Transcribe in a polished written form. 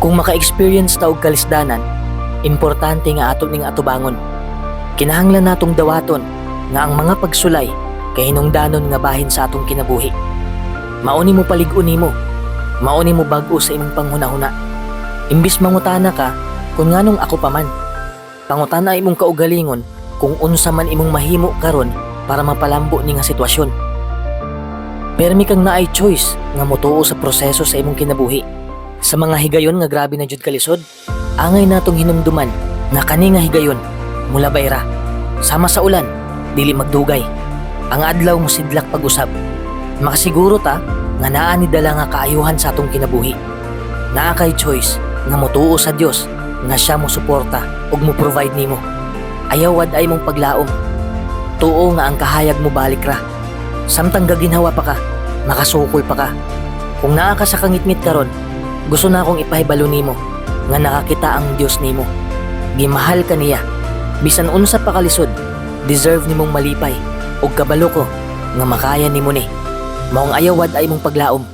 Kung maka-experience ta og kalisdanan, importante nga ato ning atubangon. Kinahanglan natong dawaton nga ang mga pagsulay kay hinungdanon nga bahin sa atong kinabuhi. Mauni mo palig-on nimo, mauni mo bag-o sa imong panghunahuna. Imbis mangutana ka kung nganong ako pa man. Pangutana imong kaugalingon kung unsa man imong mahimo karon para mapalambo ni nga sitwasyon. Permi kang naay choice nga motuo sa proseso sa imong kinabuhi. Sa mga higayon nga grabe na jud kalisod, angay natong hinumduman nga kani nga higayon mula bayra. Sama sa ulan, dili magdugay. Ang adlaw mo sidlak pag-usab. Makasiguro ta nga naa ni dala nga kaayuhan sa atong kinabuhi. Naa kay choice nga motuo sa Dios nga siya mo suporta ug mo provide nimo. Ayaw wad ay mong paglaom. Tuo nga ang kahayag mo balik ra. Samtang gaginhawa pa ka, makasukol pa ka. Kung naa ka sa kangitngit karon, gusto na akong ipahibalo nimo nga nakakita ang Dios nimo. Gimahal ka niya. Bisan unsa pa kalisod, deserve nimong malipay ug kabalo ko nga makaya nimo ni. Maong ayaw wad ay mong paglaom.